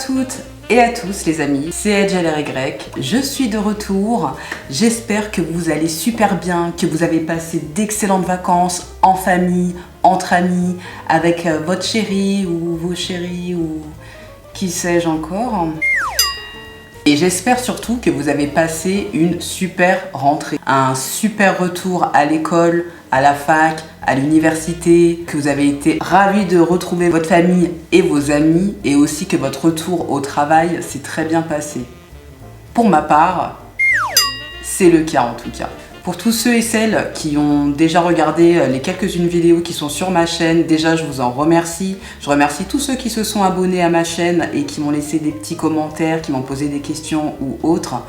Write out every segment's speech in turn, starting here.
toutes et à tous les amis, c'est EdgeLRY, je suis de retour, j'espère que vous allez super bien, que vous avez passé d'excellentes vacances en famille, entre amis, avec votre chéri ou vos chéris ou qui sais-je encore. Et j'espère surtout que vous avez passé une super rentrée, un super retour à l'école, à la fac, à l'université, que vous avez été ravis de retrouver votre famille et vos amis et aussi que votre retour au travail s'est très bien passé. Pour ma part, c'est le cas en tout cas. Pour tous ceux et celles qui ont déjà regardé les quelques-unes vidéos qui sont sur ma chaîne, déjà je vous en remercie. Je remercie tous ceux qui se sont abonnés à ma chaîne et qui m'ont laissé des petits commentaires, qui m'ont posé des questions ou autres.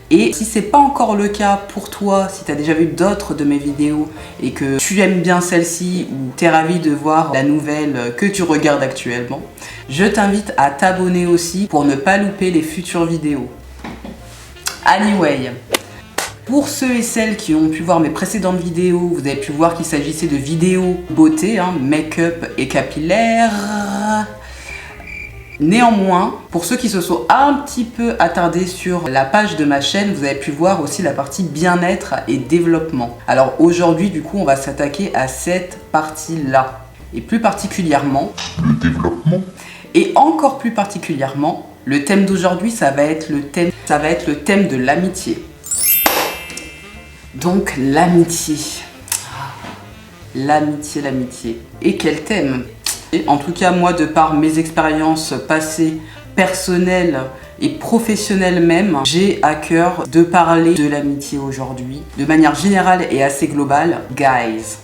Et si c'est pas encore le cas pour toi, si tu as déjà vu d'autres de mes vidéos et que tu aimes bien celle-ci ou tu es ravi de voir la nouvelle que tu regardes actuellement, je t'invite à t'abonner aussi pour ne pas louper les futures vidéos. Anyway, pour ceux et celles qui ont pu voir mes précédentes vidéos, vous avez pu voir qu'il s'agissait de vidéos beauté, make-up et capillaire. Néanmoins, pour ceux qui se sont un petit peu attardés sur la page de ma chaîne, vous avez pu voir aussi la partie bien-être et développement. Alors aujourd'hui, du coup, on va s'attaquer à cette partie-là. Et plus particulièrement, le développement. Et encore plus particulièrement, le thème d'aujourd'hui, ça va être le thème de l'amitié. Donc l'amitié. L'amitié. Et quel thème! En tout cas, moi, de par mes expériences passées, personnelles et professionnelles même, j'ai à cœur de parler de l'amitié aujourd'hui, de manière générale et assez globale. Guys,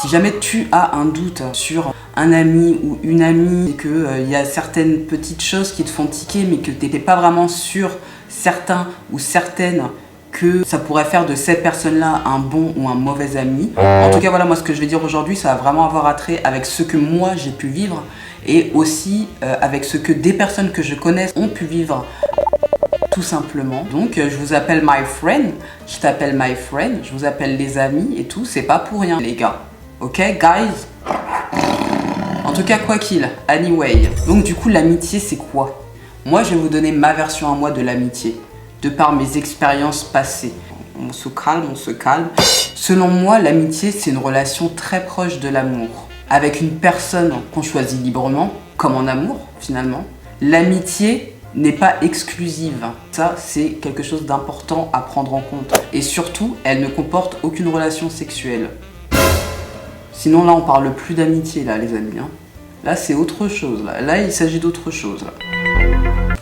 si jamais tu as un doute sur un ami ou une amie, et qu'il y a certaines petites choses qui te font tiquer, mais que tu n'étais pas vraiment sûr, certain ou certaine, que ça pourrait faire de cette personne-là un bon ou un mauvais ami. En tout cas, voilà, moi, ce que je vais dire aujourd'hui, ça va vraiment avoir attrait avec ce que moi, j'ai pu vivre et aussi avec ce que des personnes que je connais ont pu vivre, tout simplement. Donc, je vous appelle my friend, je t'appelle my friend, je vous appelle les amis et tout, c'est pas pour rien, les gars. Ok, guys? En tout cas, quoi qu'il, anyway. Donc, du coup, l'amitié, c'est quoi? Moi, je vais vous donner ma version à moi de l'amitié, de par mes expériences passées. On se calme. Selon moi, l'amitié, c'est une relation très proche de l'amour. Avec une personne qu'on choisit librement, comme en amour, finalement. L'amitié n'est pas exclusive. Ça, c'est quelque chose d'important à prendre en compte. Et surtout, elle ne comporte aucune relation sexuelle. Sinon, là, on parle plus d'amitié, là, les amis. Là, c'est autre chose. Là, il s'agit d'autre chose, là.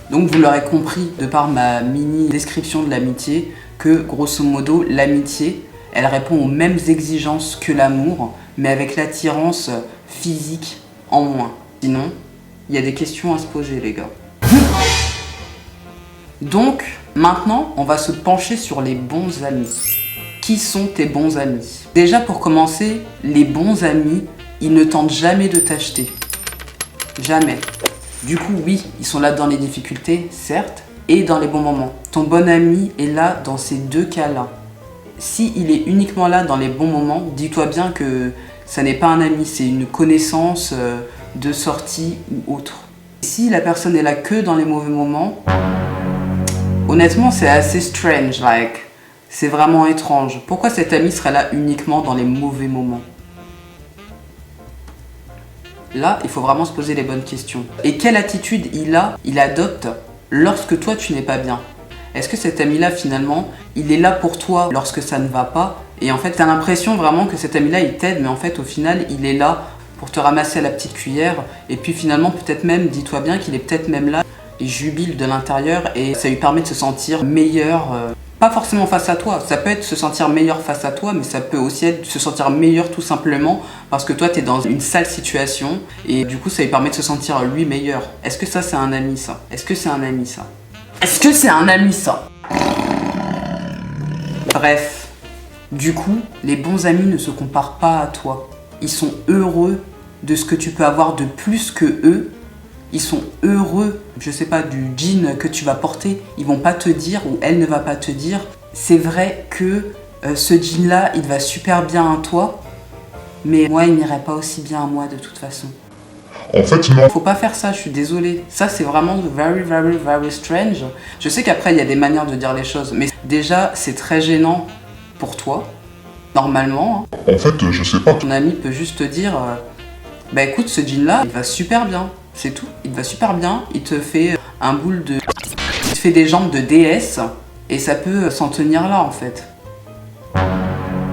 Donc vous l'aurez compris de par ma mini description de l'amitié que grosso modo l'amitié elle répond aux mêmes exigences que l'amour mais avec l'attirance physique en moins. Sinon il y a des questions à se poser les gars. Donc maintenant on va se pencher sur les bons amis. Qui sont tes bons amis? Déjà pour commencer, les bons amis ils ne tentent jamais de t'acheter. Jamais. Du coup, oui, ils sont là dans les difficultés, certes, et dans les bons moments. Ton bon ami est là dans ces deux cas-là. S'il est uniquement là dans les bons moments, dis-toi bien que ça n'est pas un ami, c'est une connaissance de sortie ou autre. Si la personne est là que dans les mauvais moments, honnêtement, c'est assez strange, c'est vraiment étrange. Pourquoi cet ami serait là uniquement dans les mauvais moments? Là, il faut vraiment se poser les bonnes questions. Et quelle attitude il adopte lorsque toi, tu n'es pas bien? Est-ce que cet ami-là, finalement, il est là pour toi lorsque ça ne va pas? Et en fait, tu as l'impression vraiment que cet ami-là, il t'aide, mais en fait, au final, il est là pour te ramasser à la petite cuillère. Et puis finalement, peut-être même, dis-toi bien qu'il est peut-être même là, il jubile de l'intérieur et ça lui permet de se sentir meilleur. Pas forcément face à toi, ça peut être se sentir meilleur face à toi, mais ça peut aussi être se sentir meilleur tout simplement parce que toi tu es dans une sale situation et du coup ça lui permet de se sentir lui meilleur. Est-ce que ça c'est un ami ça? Est-ce que c'est un ami ça? Est-ce que c'est un ami ça? Bref, du coup les bons amis ne se comparent pas à toi. Ils sont heureux de ce que tu peux avoir de plus que eux. Ils sont heureux, je sais pas, du jean que tu vas porter. Ils vont pas te dire, ou elle ne va pas te dire, c'est vrai que ce jean là, il va super bien à toi, mais moi, il n'irait pas aussi bien à moi de toute façon. En fait, non. Faut pas faire ça, je suis désolée. Ça, c'est vraiment very, very, very strange. Je sais qu'après, il y a des manières de dire les choses, mais déjà, c'est très gênant pour toi, normalement. Hein. En fait, je sais pas. Ton ami peut juste te dire, bah écoute, ce jean-là, il va super bien. C'est tout. Il va super bien. Il te fait un boule de... Il te fait des jambes de déesse, et ça peut s'en tenir là, en fait.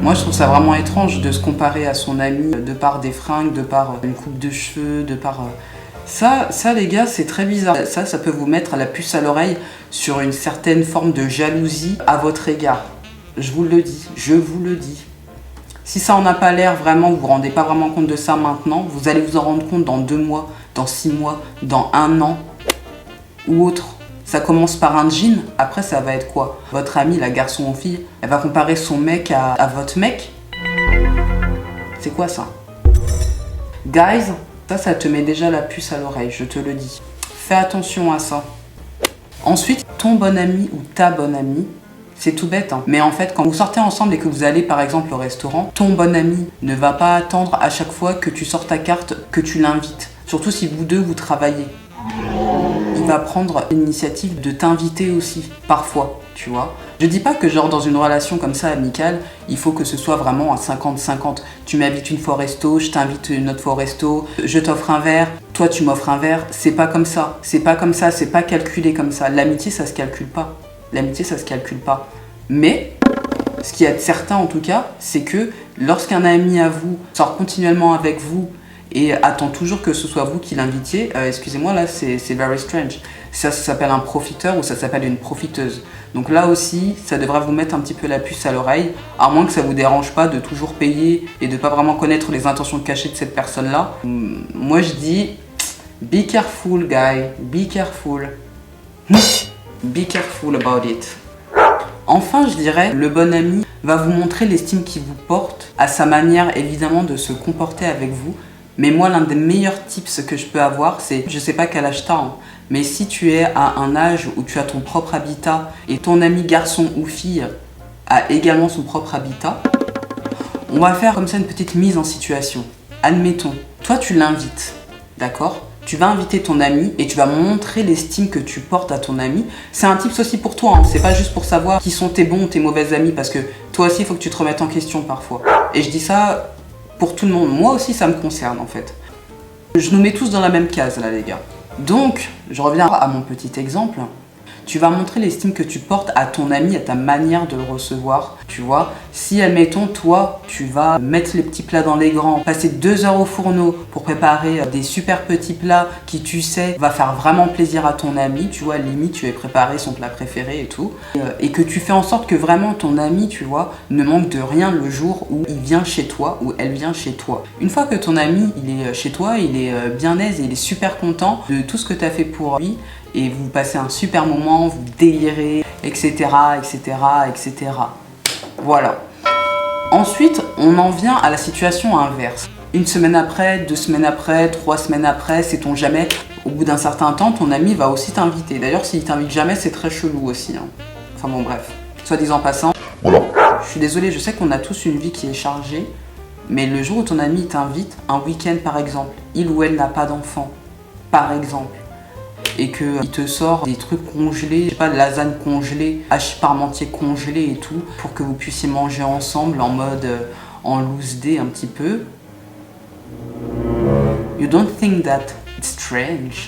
Moi, je trouve ça vraiment étrange de se comparer à son ami de par des fringues, de par une coupe de cheveux, de par... Ça, les gars, c'est très bizarre. Ça peut vous mettre la puce à l'oreille sur une certaine forme de jalousie à votre égard. Je vous le dis, je vous le dis. Si ça en a pas l'air vraiment, vous vous rendez pas vraiment compte de ça maintenant, vous allez vous en rendre compte dans 2 mois, dans 6 mois, dans 1 an ou autre. Ça commence par un jean, après ça va être quoi? Votre amie, la garçon ou fille, elle va comparer son mec à votre mec? C'est quoi ça? Guys, ça te met déjà la puce à l'oreille, je te le dis. Fais attention à ça. Ensuite, ton bon ami ou ta bonne amie, c'est tout bête, hein. Mais en fait, quand vous sortez ensemble et que vous allez par exemple au restaurant, ton bon ami ne va pas attendre à chaque fois que tu sors ta carte que tu l'invites. Surtout si vous deux, vous travaillez. Il va prendre l'initiative de t'inviter aussi, parfois, tu vois. Je dis pas que genre dans une relation comme ça, amicale, il faut que ce soit vraiment à 50-50. Tu m'invites une fois au resto, je t'invite une autre fois au resto, je t'offre un verre, toi tu m'offres un verre. C'est pas comme ça, c'est pas comme ça, c'est pas calculé comme ça. L'amitié, ça se calcule pas. L'amitié, ça se calcule pas. Mais, ce qui est certain en tout cas, c'est que lorsqu'un ami à vous sort continuellement avec vous et attend toujours que ce soit vous qui l'invitiez, excusez-moi, là c'est very strange. Ça s'appelle un profiteur ou ça s'appelle une profiteuse. Donc là aussi, ça devrait vous mettre un petit peu la puce à l'oreille, à moins que ça vous dérange pas de toujours payer et de pas vraiment connaître les intentions cachées de cette personne-là. Moi je dis, be careful guy, be careful. Be careful about it. Enfin, je dirais, le bon ami va vous montrer l'estime qu'il vous porte, à sa manière évidemment de se comporter avec vous. Mais moi, l'un des meilleurs tips que je peux avoir, c'est, je sais pas quel âge t'as, hein, mais si tu es à un âge où tu as ton propre habitat et ton ami garçon ou fille a également son propre habitat, on va faire comme ça une petite mise en situation. Admettons, toi tu l'invites, d'accord ? Tu vas inviter ton ami et tu vas montrer l'estime que tu portes à ton ami. C'est un tips aussi pour toi, hein. C'est pas juste pour savoir qui sont tes bons ou tes mauvais amis, parce que toi aussi il faut que tu te remettes en question parfois. Et je dis ça pour tout le monde, moi aussi ça me concerne en fait. Je nous mets tous dans la même case là les gars. Donc, je reviens à mon petit exemple. Tu vas montrer l'estime que tu portes à ton ami, à ta manière de le recevoir, tu vois. Si, admettons, toi, tu vas mettre les petits plats dans les grands, passer 2 heures au fourneau pour préparer des super petits plats qui, tu sais, va faire vraiment plaisir à ton ami, tu vois, limite, tu as préparé son plat préféré et tout, et que tu fais en sorte que vraiment ton ami, tu vois, ne manque de rien le jour où il vient chez toi, ou elle vient chez toi. Une fois que ton ami, il est chez toi, il est bien aise et il est super content de tout ce que tu as fait pour lui, et vous passez un super moment, vous délirez, etc., etc., etc. Voilà. Ensuite, on en vient à la situation inverse. 1 semaine après, 2 semaines après, 3 semaines après, sait-on jamais, au bout d'un certain temps, ton ami va aussi t'inviter. D'ailleurs, s'il t'invite jamais, c'est très chelou aussi, hein. Enfin bon, bref. Soit disant passant, Voilà. je suis désolée, je sais qu'on a tous une vie qui est chargée, mais le jour où ton ami t'invite, un week-end par exemple, il ou elle n'a pas d'enfant, par exemple, et qu'il te sort des trucs congelés, je sais pas, de lasagne congelée, hachis parmentier congelé et tout, pour que vous puissiez manger ensemble en mode en loose day un petit peu. You don't think that it's strange?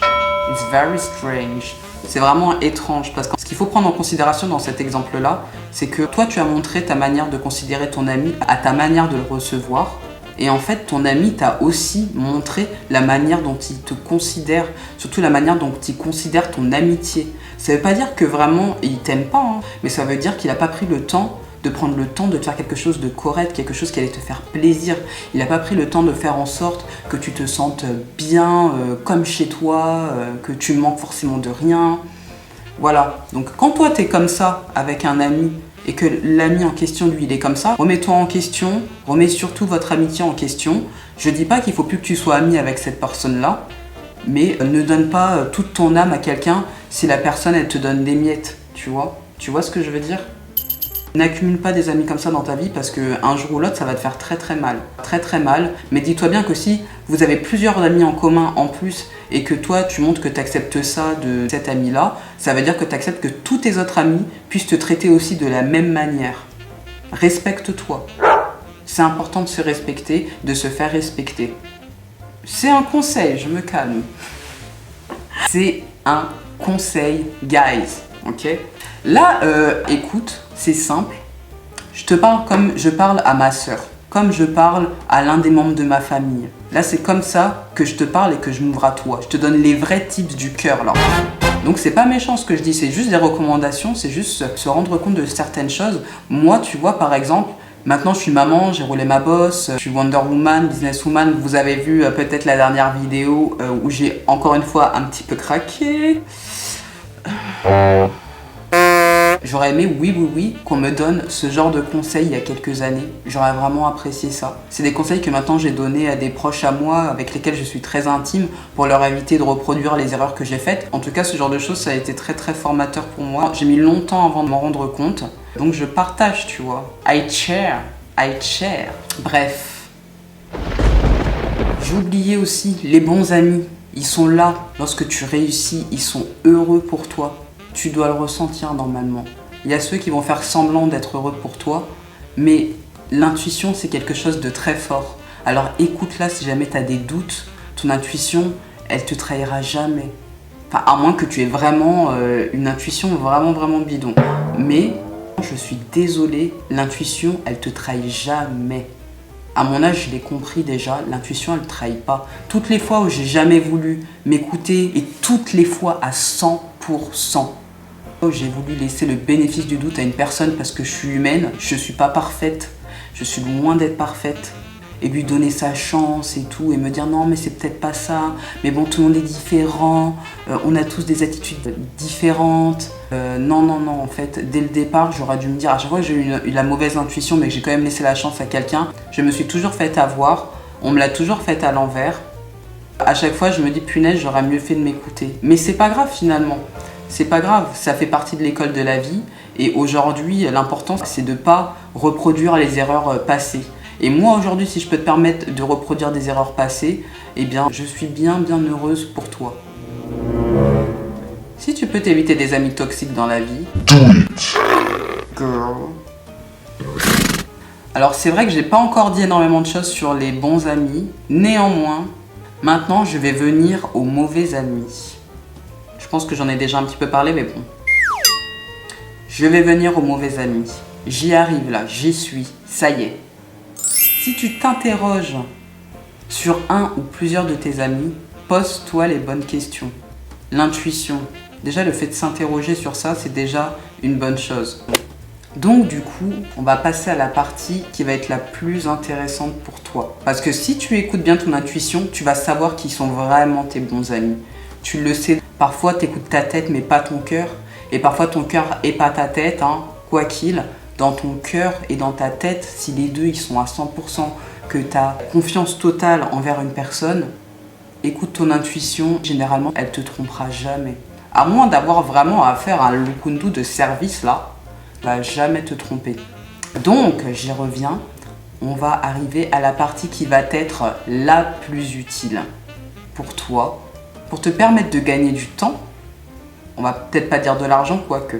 It's very strange. C'est vraiment étrange parce que ce qu'il faut prendre en considération dans cet exemple-là, c'est que toi tu as montré ta manière de considérer ton ami à ta manière de le recevoir. Et en fait, ton ami t'a aussi montré la manière dont il te considère, surtout la manière dont il considère ton amitié. Ça veut pas dire que vraiment il t'aime pas, hein, mais ça veut dire qu'il a pas pris le temps de prendre le temps de faire quelque chose de correct, quelque chose qui allait te faire plaisir. Il n'a pas pris le temps de faire en sorte que tu te sentes bien, comme chez toi, que tu manques forcément de rien. Voilà. Donc quand toi t'es comme ça avec un ami, et que l'ami en question, lui, il est comme ça, remets-toi en question, remets surtout votre amitié en question. Je dis pas qu'il faut plus que tu sois ami avec cette personne-là, mais ne donne pas toute ton âme à quelqu'un si la personne, elle te donne des miettes, tu vois? Tu vois ce que je veux dire? N'accumule pas des amis comme ça dans ta vie parce qu'un jour ou l'autre, ça va te faire très très mal. Très très mal. Mais dis-toi bien que si vous avez plusieurs amis en commun en plus et que toi, tu montres que tu acceptes ça de cet ami-là, ça veut dire que tu acceptes que tous tes autres amis puissent te traiter aussi de la même manière. Respecte-toi. C'est important de se respecter, de se faire respecter. C'est un conseil, je me calme. C'est un conseil, guys, ok? Là, écoute, c'est simple. Je te parle comme je parle à ma sœur, comme je parle à l'un des membres de ma famille. Là, c'est comme ça que je te parle et que je m'ouvre à toi. Je te donne les vrais tips du cœur, là. Donc, c'est pas méchant ce que je dis, c'est juste des recommandations, c'est juste se rendre compte de certaines choses. Moi, tu vois, par exemple, maintenant, je suis maman, j'ai roulé ma bosse, je suis Wonder Woman, businesswoman. Vous avez vu peut-être la dernière vidéo où j'ai encore une fois un petit peu craqué. J'aurais aimé, oui, qu'on me donne ce genre de conseils il y a quelques années. J'aurais vraiment apprécié ça. C'est des conseils que maintenant j'ai donnés à des proches à moi avec lesquels je suis très intime pour leur éviter de reproduire les erreurs que j'ai faites. En tout cas, ce genre de choses, ça a été très très formateur pour moi. J'ai mis longtemps avant de m'en rendre compte. Donc je partage, tu vois. I share. Bref. J'ai oublié aussi les bons amis. Ils sont là lorsque tu réussis. Ils sont heureux pour toi. Tu dois le ressentir normalement. Il y a ceux qui vont faire semblant d'être heureux pour toi, mais l'intuition, c'est quelque chose de très fort. Alors écoute-la si jamais tu as des doutes. Ton intuition, elle te trahira jamais. Enfin, à moins que tu aies vraiment une intuition vraiment bidon. Mais, je suis désolée, l'intuition, elle te trahit jamais. À mon âge, je l'ai compris déjà, l'intuition, elle ne trahit pas. Toutes les fois où j'ai jamais voulu m'écouter, et toutes les fois à 100%, j'ai voulu laisser le bénéfice du doute à une personne parce que je suis humaine, je suis pas parfaite, je suis loin d'être parfaite, et lui donner sa chance et tout, et me dire non mais c'est peut-être pas ça, mais bon tout le monde est différent, on a tous des attitudes différentes, non, en fait, dès le départ j'aurais dû me dire, à chaque fois que j'ai eu la mauvaise intuition mais que j'ai quand même laissé la chance à quelqu'un, je me suis toujours fait avoir, on me l'a toujours fait à l'envers, à chaque fois je me dis punaise j'aurais mieux fait de m'écouter, mais c'est pas grave finalement. C'est pas grave, ça fait partie de l'école de la vie et aujourd'hui l'important c'est de ne pas reproduire les erreurs passées. Et moi aujourd'hui si je peux te permettre de reproduire des erreurs passées, eh bien je suis bien heureuse pour toi. Si tu peux t'éviter des amis toxiques dans la vie, do it, girl. Alors c'est vrai que j'ai pas encore dit énormément de choses sur les bons amis, néanmoins, maintenant je vais venir aux mauvais amis. Je pense que j'en ai déjà un petit peu parlé, mais bon. Je vais venir aux mauvais amis. J'y arrive là, j'y suis, ça y est. Si tu t'interroges sur un ou plusieurs de tes amis, pose-toi les bonnes questions. L'intuition. Déjà, le fait de s'interroger sur ça, c'est déjà une bonne chose. Donc du coup, on va passer à la partie qui va être la plus intéressante pour toi. Parce que si tu écoutes bien ton intuition, tu vas savoir qui sont vraiment tes bons amis. Tu le sais, parfois tu écoutes ta tête mais pas ton cœur. Et parfois ton cœur et pas ta tête, hein. Quoi qu'il, dans ton cœur et dans ta tête, si les deux ils sont à 100%, que tu as confiance totale envers une personne, écoute ton intuition, généralement elle te trompera jamais. À moins d'avoir vraiment à faire un lukundu de service là, elle va jamais te tromper. Donc j'y reviens, on va arriver à la partie qui va être la plus utile pour toi. Pour te permettre de gagner du temps, on va peut-être pas dire de l'argent, quoique,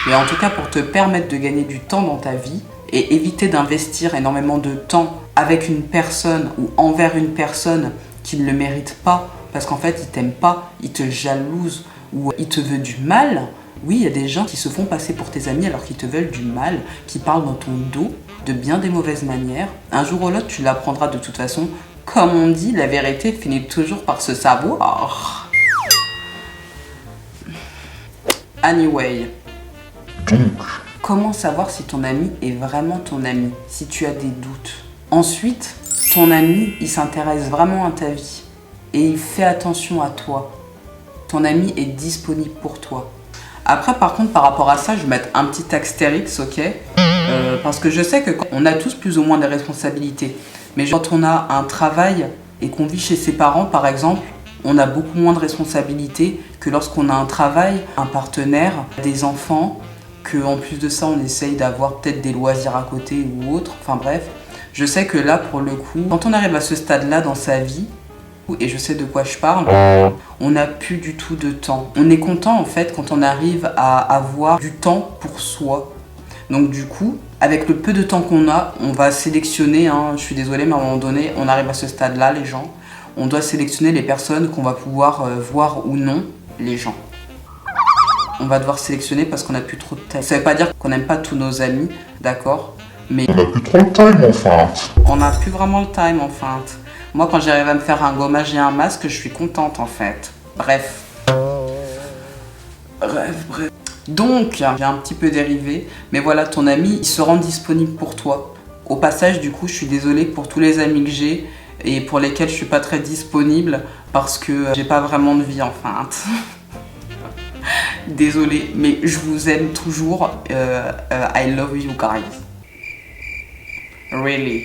mais en tout cas pour te permettre de gagner du temps dans ta vie et éviter d'investir énormément de temps avec une personne ou envers une personne qui ne le mérite pas, parce qu'en fait il t'aime pas, il te jalouse ou il te veut du mal. Oui, il y a des gens qui se font passer pour tes amis alors qu'ils te veulent du mal, qui parlent dans ton dos de bien des mauvaises manières. Un jour ou l'autre, tu l'apprendras de toute façon. Comme on dit, la vérité finit toujours par se savoir. Anyway. Donc, comment savoir si ton ami est vraiment ton ami, si tu as des doutes? Ensuite, ton ami, il s'intéresse vraiment à ta vie et il fait attention à toi. Ton ami est disponible pour toi. Après, par contre, par rapport à ça, je vais mettre un petit astérix, ok? Parce que je sais que on a tous plus ou moins des responsabilités. Mais quand on a un travail et qu'on vit chez ses parents, par exemple, on a beaucoup moins de responsabilités que lorsqu'on a un travail, un partenaire, des enfants qu'en plus de ça, on essaye d'avoir peut-être des loisirs à côté ou autre. Enfin bref, je sais que là, pour le coup, quand on arrive à ce stade-là dans sa vie, et je sais de quoi je parle, on n'a plus du tout de temps. On est content en fait quand on arrive à avoir du temps pour soi. Donc du coup, avec le peu de temps qu'on a, on va sélectionner, je suis désolée, mais à un moment donné, on arrive à ce stade-là, les gens. On doit sélectionner les personnes qu'on va pouvoir voir ou non, les gens. On va devoir sélectionner parce qu'on n'a plus trop de temps. Ça veut pas dire qu'on n'aime pas tous nos amis, d'accord? Mais On n'a plus trop le time, enfin. on n'a plus vraiment le time, enfin. Moi, quand j'arrive à me faire un gommage et un masque, je suis contente, en fait. Bref. Donc, j'ai un petit peu dérivé, mais voilà, ton ami, il se rend disponible pour toi. Au passage, du coup, je suis désolée pour tous les amis que j'ai et pour lesquels je suis pas très disponible parce que j'ai pas vraiment de vie, enfin. Désolée, mais je vous aime toujours. I love you guys. Really.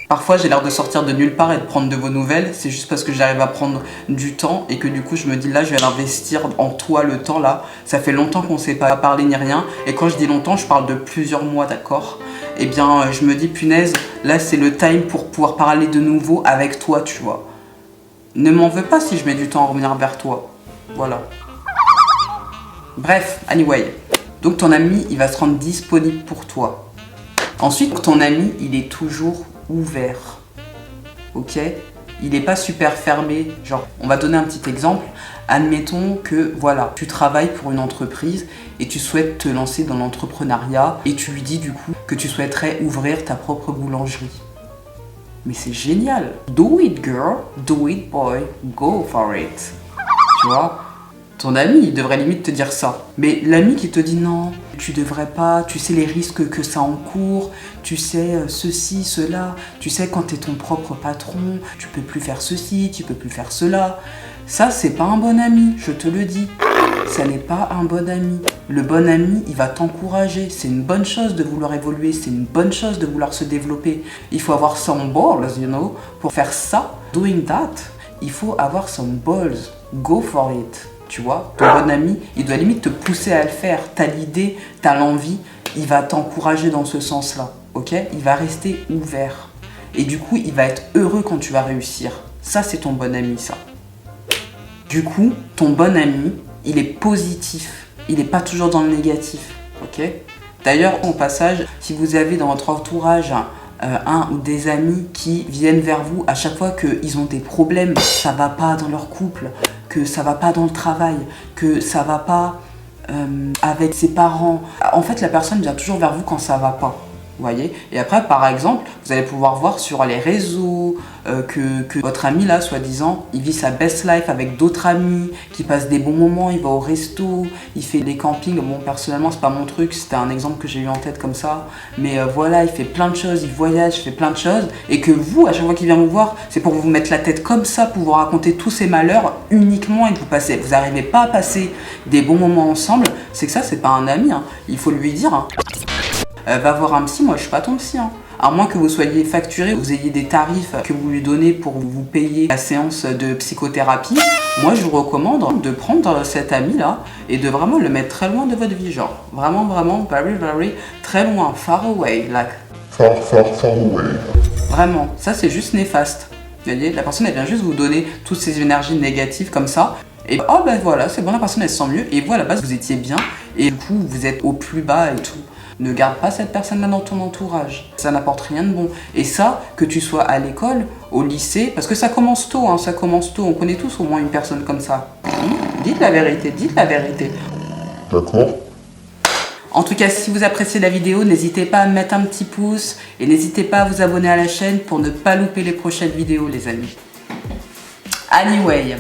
Parfois, j'ai l'air de sortir de nulle part et de prendre de vos nouvelles. C'est juste parce que j'arrive à prendre du temps et que du coup, je me dis là, je vais investir en toi le temps là. Ça fait longtemps qu'on ne s'est pas parlé ni rien. Et quand je dis longtemps, je parle de plusieurs mois, d'accord? Eh bien, je me dis, punaise, là, c'est le time pour pouvoir parler de nouveau avec toi, tu vois. Ne m'en veux pas si je mets du temps à revenir vers toi. Voilà. Bref, anyway. Donc, ton ami, il va se rendre disponible pour toi. Ensuite, ton ami, il est toujours ouvert, ok? Il n'est pas super fermé. Genre, on va donner un petit exemple. Admettons que, voilà, tu travailles pour une entreprise et tu souhaites te lancer dans l'entrepreneuriat et tu lui dis du coup que tu souhaiterais ouvrir ta propre boulangerie. Mais c'est génial! Do it, girl! Do it, boy! Go for it! Tu vois? Ton ami, il devrait limite te dire ça. Mais l'ami qui te dit non, tu devrais pas, tu sais les risques que ça encourt, tu sais ceci, cela, tu sais quand t'es ton propre patron, tu peux plus faire ceci, tu peux plus faire cela. Ça, c'est pas un bon ami, je te le dis. Ça n'est pas un bon ami. Le bon ami, il va t'encourager. C'est une bonne chose de vouloir évoluer, c'est une bonne chose de vouloir se développer. Il faut avoir some balls, you know, pour faire ça. Doing that, il faut avoir some balls. Go for it. Tu vois, ton bon ami, il doit limite te pousser à le faire. T'as l'idée, t'as l'envie, il va t'encourager dans ce sens-là, ok? Il va rester ouvert. Et du coup, il va être heureux quand tu vas réussir. Ça, c'est ton bon ami, ça. Du coup, ton bon ami, il est positif. Il n'est pas toujours dans le négatif, ok? D'ailleurs, au passage, si vous avez dans votre entourage un ou des amis qui viennent vers vous à chaque fois qu'ils ont des problèmes, ça va pas dans leur couple, que ça va pas dans le travail, que ça va pas avec ses parents. En fait, la personne vient toujours vers vous quand ça va pas. Vous voyez? Et après, par exemple, vous allez pouvoir voir sur les réseaux que votre ami, là, soi-disant, il vit sa best life avec d'autres amis, qui passent des bons moments, il va au resto, il fait des campings. Bon, personnellement, c'est pas mon truc, c'était un exemple que j'ai eu en tête comme ça. Mais voilà, il fait plein de choses, il voyage, il fait plein de choses. Et que vous, à chaque fois qu'il vient vous voir, c'est pour vous mettre la tête comme ça, pour vous raconter tous ses malheurs uniquement et que vous n'arrivez pas à passer des bons moments ensemble. C'est que ça, c'est pas un ami, hein. Il faut lui dire, hein. Va voir un psy, moi je suis pas ton psy. À moins que vous soyez facturé, vous ayez des tarifs que vous lui donnez pour vous payer la séance de psychothérapie, moi je vous recommande de prendre cet ami-là et de vraiment le mettre très loin de votre vie. Genre, vraiment, very, très loin, far away, like. Far away. Vraiment, ça c'est juste néfaste. Vous voyez, la personne elle vient juste vous donner toutes ces énergies négatives comme ça. Et oh ben voilà, c'est bon, la personne elle se sent mieux. Et vous à la base vous étiez bien et du coup vous êtes au plus bas et tout. Ne garde pas cette personne-là dans ton entourage. Ça n'apporte rien de bon. Et ça, que tu sois à l'école, au lycée, parce que ça commence tôt, hein, ça commence tôt. On connaît tous au moins une personne comme ça. Dites la vérité, dites la vérité. D'accord. En tout cas, si vous appréciez la vidéo, n'hésitez pas à mettre un petit pouce et n'hésitez pas à vous abonner à la chaîne pour ne pas louper les prochaines vidéos, les amis. Anyway.